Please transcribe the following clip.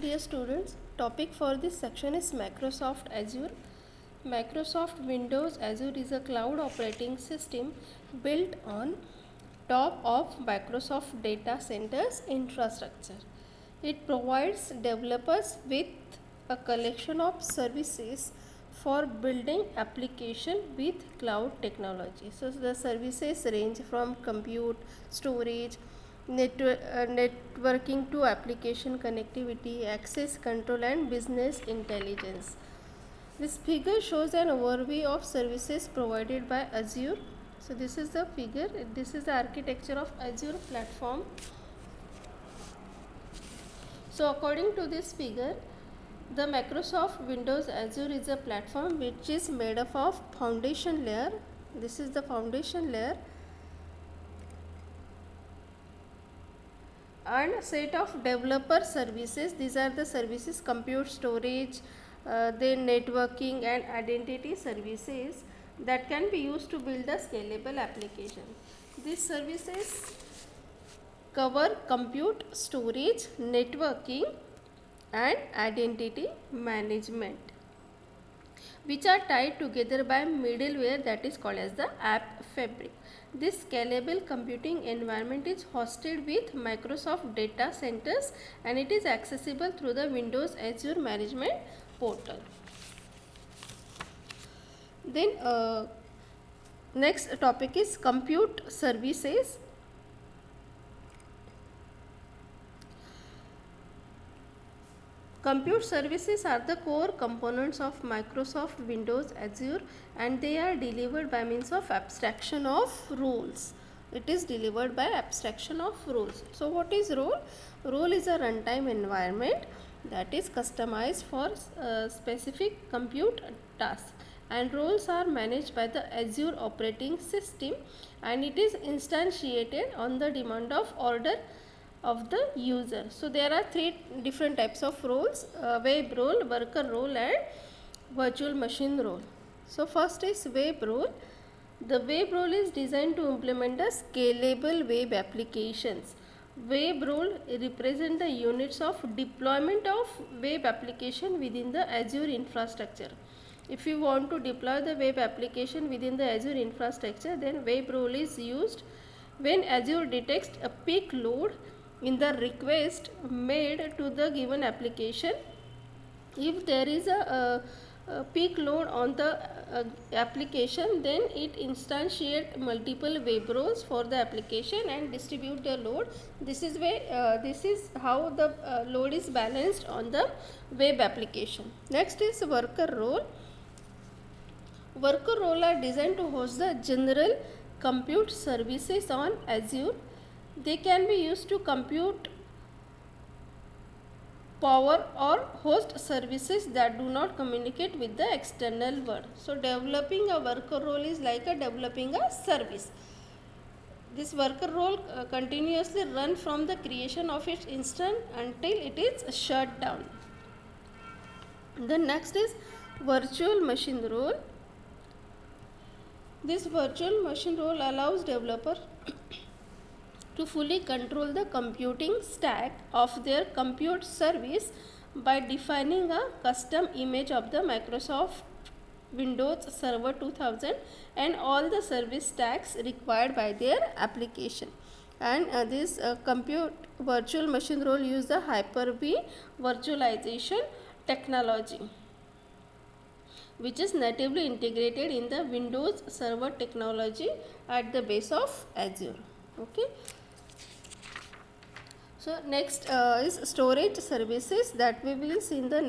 Dear students, topic for this section is Microsoft Azure. Microsoft Windows Azure is a cloud operating system built on top of Microsoft data centers infrastructure. It provides developers with a collection of services for building application with cloud technology. So the services range from compute, storage, networking to application connectivity, access control and business intelligence. This figure shows an overview of services provided by Azure. So this is the figure, this is the architecture of Azure platform. So according to this figure, the Microsoft Windows Azure is a platform which is made up of foundation layer. This is the foundation layer and a set of developer services. These are the services: compute, storage, then networking and identity services that can be used to build a scalable application. These services cover compute, storage, networking and identity management, which are tied together by middleware that is called as the app fabric. This scalable computing environment is hosted with Microsoft data centers and it is accessible through the Windows Azure Management Portal. Then next topic is compute services. Compute services are the core components of Microsoft Windows Azure and they are delivered by means of abstraction of rules. It is delivered by abstraction of rules. So what is role? Role is a runtime environment that is customized for specific compute tasks, and roles are managed by the Azure operating system and it is instantiated on the demand of order of the user. So there are three different types of roles: web role, worker role and virtual machine role. So first is web role. The web role is designed to implement the scalable web applications. Web role represent the units of deployment of web application within the Azure infrastructure. If you want to deploy the web application within the Azure infrastructure, then web role is used when Azure detects a peak load in the request made to the given application. If there is a peak load on the application, then it instantiates multiple web roles for the application and distribute the load. This is how the load is balanced on the web application. Next is worker role. Worker role are designed to host the general compute services on Azure. They can be used to compute, power or host services that do not communicate with the external world. So developing a worker role is like developing a service. This worker role continuously run from the creation of its instance until it is shut down. The next is virtual machine role. This virtual machine role allows developer to fully control the computing stack of their compute service by defining a custom image of the Microsoft Windows Server 2000 and all the service stacks required by their application. And this compute virtual machine role use the Hyper-V virtualization technology, which is natively integrated in the Windows Server technology at the base of Azure. Okay. So next is storage services that we will see in the next.